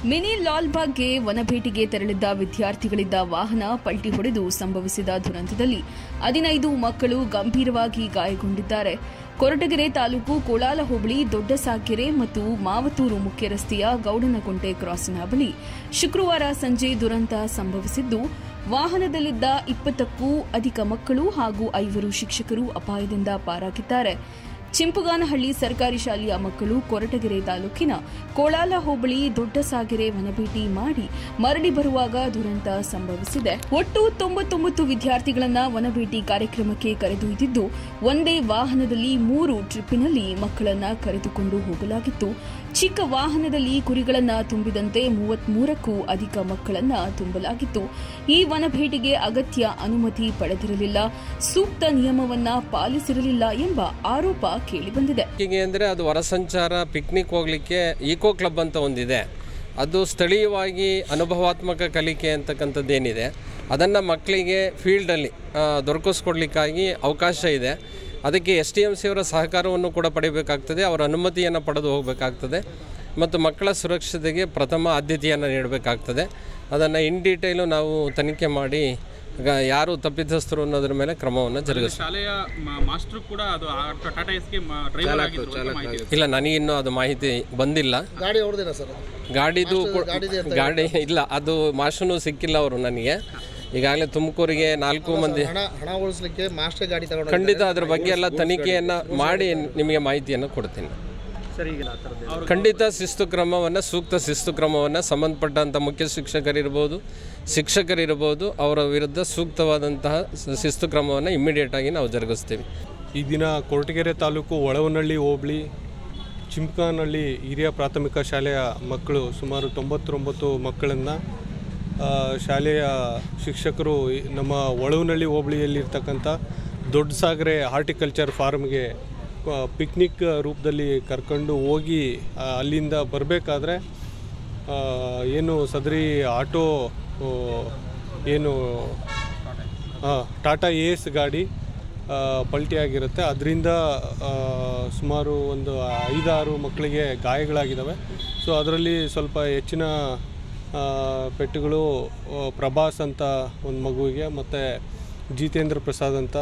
Mini ಲಾಲ್ಬಾಗ್ಗೆ ವನಭೇಟಿಗೆ ತೆರಳಿದ್ದ ವಿದ್ಯಾರ್ಥಿಗಳಿದ್ದ ವಾಹನ ಪಲ್ಟಿ ಹೊಡೆದು ಸಂಭವಿಸಿದ ದುರಂತದಲ್ಲಿ 15 ಮಕ್ಕಳು ಗಂಭೀರವಾಗಿ ಗಾಯಗೊಂಡಿದ್ದಾರೆ. ಕೊರಟಗೆರೆ ತಾಲೂಕು ಕೋಳಾಲ ಹೋಬಳಿ ದೊಡ್ಡಸಾಕೆರೆ ಮತ್ತು ಮಾವತೂರು ಮುಖ್ಯ ರಸ್ತೆಯ ಗೌಡನಕುಂಟೆ ಕ್ರಾಸಿನ ಬಳಿ ಶುಕ್ರವಾರ ಸಂಜೆ ದುರಂತ ಸಂಭವಿಸಿದ್ದು, ವಾಹನದಲ್ಲಿದ್ದ 20ಕ್ಕೂ ಅಧಿಕ ಮಕ್ಕಳು ಹಾಗೂ 5 ಶಿಕ್ಷಕರು ಅಪಾಯದಿಂದ ಪಾರಾಗಿದ್ದಾರೆ. ಚಿಂಪುಗಾನಹಳ್ಳಿ ಸರ್ಕಾರಿ ಶಾಲೆಯ ಮಕ್ಕಳು ಕೊರಟಗೆರೆ ತಾಲೂಕಿನ ಕೋಳಾಲ ಹೋಬಳಿ ದೊಡ್ಡಸಾಗೆರೆ ವನಭೇಟಿ ಮಾಡಿ ಮರಳಿ ಬರುವಾಗ ದುರಂತ ಸಂಭವಿಸಿದೆ. ಒಟ್ಟು 99 ವಿದ್ಯಾರ್ಥಿಗಳನ್ನು ವನಭೇಟಿ ಕಾರ್ಯಕ್ರಮಕ್ಕೆ ಕರೆದೊಯ್ದಿದ್ದು, ಒಂದೇ ವಾಹನದಲ್ಲಿ 3 ಟ್ರಿಪ್ಪಿನಲ್ಲಿ ಮಕ್ಕಳನ್ನು ಕರೆದುಕೊಂಡು ಹೋಗಲಾಗಿತ್ತು. ಚಿಕ್ಕ ವಾಹನದಲ್ಲಿ ಕುರಿಗಳನ್ನು ತುಂಬಿದಂತೆ 33ಕ್ಕೂ ಅಧಿಕ ಮಕ್ಕಳನ್ನು ತುಂಬಲಾಗಿತ್ತು. ಈ ವನಭೇಟಿಗೆ ಅಗತ್ಯ ಅನುಮತಿ ಪಡೆದಿರಲಿಲ್ಲ, ಸೂಕ್ತ ನಿಯಮವನ್ನ ಪಾಲಿಸಿರಲಿಲ್ಲ ಎಂಬ ಆರೋಪ ಕೇಳಿಬಂದಿದೆ. ಅಂದರೆ ಅದು ಹೊರಸಂಚಾರ ಪಿಕ್ನಿಕ್ ಹೋಗ್ಲಿಕ್ಕೆ ಈಕೋ ಕ್ಲಬ್ ಅಂತ ಒಂದಿದೆ. ಅದು ಸ್ಥಳೀಯವಾಗಿ ಅನುಭವಾತ್ಮಕ ಕಲಿಕೆ ಅಂತಕ್ಕಂಥದ್ದೇನಿದೆ ಅದನ್ನು ಮಕ್ಕಳಿಗೆ ಫೀಲ್ಡಲ್ಲಿ ದೊರಕಿಸ್ಕೊಡ್ಲಿಕ್ಕಾಗಿ ಅವಕಾಶ ಇದೆ. ಅದಕ್ಕೆ STMC ಅವರ ಸಹಕಾರವನ್ನು ಕೂಡ ಪಡೆಯಬೇಕಾಗ್ತದೆ, ಅವರ ಅನುಮತಿಯನ್ನು ಪಡೆದು ಹೋಗಬೇಕಾಗ್ತದೆ ಮತ್ತು ಮಕ್ಕಳ ಸುರಕ್ಷತೆಗೆ ಪ್ರಥಮ ಆದ್ಯತೆಯನ್ನು ನೀಡಬೇಕಾಗ್ತದೆ. ಅದನ್ನು ಇನ್ ಡೀಟೇಲು ನಾವು ತನಿಖೆ ಮಾಡಿ ಯಾರು ತಪ್ಪಿತಸ್ಥರು ಅನ್ನೋದ್ರ ಮೇಲೆ ಕ್ರಮವನ್ನು ಜರುಗಿಸ್ತೀವಿ. ಶಾಲೆಯ ಮಾಸ್ಟರ್ ಕೂಡ ಅದು ಟಾಟಾ ಎಸ್ಗೆ ಡ್ರೈವರ್ ಆಗಿದ್ರು. ಇಲ್ಲ, ನನಗಿನ್ನೂ ಅದು ಮಾಹಿತಿ ಬಂದಿಲ್ಲ. ಗಾಡಿ ಹೊಡೆದಿಲ್ಲ ಸರ್, ಗಾಡಿದು ಗಾಡಿ ಇಲ್ಲ, ಅದು ಮಾಸ್ಟರ್ನೂ ಸಿಕ್ಕಿಲ್ಲ ಅವರು ನನಗೆ. ಈಗಾಗಲೇ ತುಮಕೂರಿಗೆ 4 ಮಂದಿ ಹಣ ಉಳಿಸಲಿಕ್ಕೆ ಮಾಸ್ಟರ್ ಗಾಡಿ ತಗೊಂಡು ಖಂಡಿತ ಅದ್ರ ಬಗ್ಗೆ ಎಲ್ಲ ತನಿಖೆಯನ್ನು ಮಾಡಿ ನಿಮಗೆ ಮಾಹಿತಿಯನ್ನು ಕೊಡ್ತೀನಿ. ಖಂಡಿತ ಸೂಕ್ತ ಶಿಸ್ತು ಕ್ರಮವನ್ನು ಸಂಬಂಧಪಟ್ಟಂಥ ಮುಖ್ಯ ಶಿಕ್ಷಕರಿರ್ಬೋದು ಅವರ ವಿರುದ್ಧ ಸೂಕ್ತವಾದಂತಹ ಶಿಸ್ತು ಕ್ರಮವನ್ನು ಇಮ್ಮಿಡಿಯೇಟಾಗಿ ನಾವು ಜರುಗಿಸ್ತೀವಿ. ಈ ದಿನ ಕೊರಟಗೆರೆ ತಾಲೂಕು ಒಳವನಹಳ್ಳಿ ಹೋಬಳಿ ಚಿಂಪುಗಾನಹಳ್ಳಿ ಹಿರಿಯ ಪ್ರಾಥಮಿಕ ಶಾಲೆಯ ಮಕ್ಕಳು ಸುಮಾರು 99 ಮಕ್ಕಳನ್ನು ಶಾಲೆಯ ಶಿಕ್ಷಕರು ನಮ್ಮ ಒಳವನಹಳ್ಳಿ ಹೋಬಳಿಯಲ್ಲಿರ್ತಕ್ಕಂಥ ದೊಡ್ಡಸಾಗರೆ ಹಾರ್ಟಿಕಲ್ಚರ್ ಫಾರ್ಮ್ಗೆ ಪಿಕ್ನಿಕ್ ರೂಪದಲ್ಲಿ ಕರ್ಕೊಂಡು ಹೋಗಿ ಅಲ್ಲಿಂದ ಬರಬೇಕಾದ್ರೆ ಏನು ಸದರಿ ಆಟೋ ಏನು ಟಾಟಾ ಏಸ್ ಗಾಡಿ ಪಲ್ಟಿಯಾಗಿರುತ್ತೆ. ಅದರಿಂದ ಸುಮಾರು ಒಂದು 5-6 ಮಕ್ಕಳಿಗೆ ಗಾಯಗಳಾಗಿದ್ದಾವೆ. ಸೊ ಅದರಲ್ಲಿ ಸ್ವಲ್ಪ ಹೆಚ್ಚಿನ ಪೆಟ್ಟುಗಳು ಪ್ರಭಾಸ್ ಅಂತ ಒಂದು ಮಗುವಿಗೆ, ಮತ್ತು ಜಿತೇಂದ್ರ ಪ್ರಸಾದ್ ಅಂತ,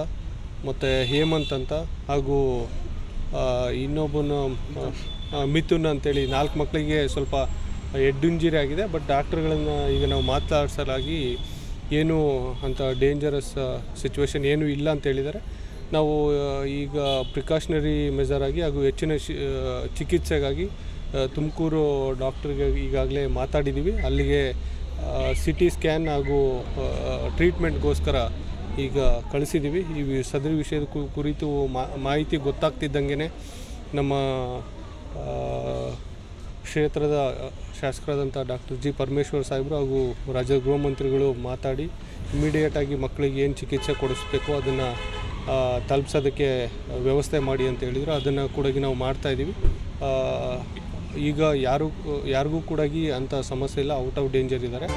ಮತ್ತು ಹೇಮಂತ್ ಅಂತ, ಹಾಗೂ ಇನ್ನೊಬ್ಬನು ಮಿಥುನ್ ಅಂತೇಳಿ 4 ಮಕ್ಕಳಿಗೆ ಸ್ವಲ್ಪ ಹೆಡ್ ಇಂಜುರಿ ಆಗಿದೆ. ಬಟ್ ಡಾಕ್ಟರ್ಗಳನ್ನು ಈಗ ನಾವು ಮಾತಾಡ್ಸಲಾಗಿ ಏನು ಅಂತ ಡೇಂಜರಸ್ ಸಿಚುವೇಶನ್ ಏನೂ ಇಲ್ಲ ಅಂತ ಹೇಳಿದ್ದಾರೆ. ನಾವು ಈಗ ಪ್ರಿಕಾಷನರಿ ಮೆಜರಾಗಿ ಹಾಗೂ ಹೆಚ್ಚಿನ ಚಿಕಿತ್ಸೆಗಾಗಿ ತುಮಕೂರು ಡಾಕ್ಟ್ರಿಗೆ ಈಗಾಗಲೇ ಮಾತಾಡಿದ್ದೀವಿ. ಅಲ್ಲಿಗೆ CT ಸ್ಕ್ಯಾನ್ ಹಾಗೂ ಟ್ರೀಟ್ಮೆಂಟ್ಗೋಸ್ಕರ ಈಗ ಕಳಿಸಿದ್ದೀವಿ. ಈ ಸದರಿ ವಿಷಯದ ಕುರಿತು ಮಾಹಿತಿ ಗೊತ್ತಾಗ್ತಿದ್ದಂಗೆ ನಮ್ಮ ಕ್ಷೇತ್ರದ ಶಾಸಕರಾದಂಥ ಡಾಕ್ಟರ್ G. ಪರಮೇಶ್ವರ್ ಸಾಹೇಬರು ಹಾಗೂ ರಾಜ್ಯದ ಗೃಹ ಮಂತ್ರಿಗಳು ಮಾತಾಡಿ ಇಮಿಡಿಯೇಟಾಗಿ ಮಕ್ಕಳಿಗೆ ಏನು ಚಿಕಿತ್ಸೆ ಕೊಡಿಸ್ಬೇಕು ಅದನ್ನು ತಲುಪಿಸೋದಕ್ಕೆ ವ್ಯವಸ್ಥೆ ಮಾಡಿ ಅಂತ ಹೇಳಿದರು. ಅದನ್ನು ಕೂಡ ನಾವು ಮಾಡ್ತಾಯಿದ್ದೀವಿ. ಈಗ ಯಾರಿಗೂ ಕೂಡ ಅಂಥ ಸಮಸ್ಯೆ ಇಲ್ಲ, ಔಟ್ ಆಫ್ ಡೇಂಜರ್ ಇದ್ದಾರೆ.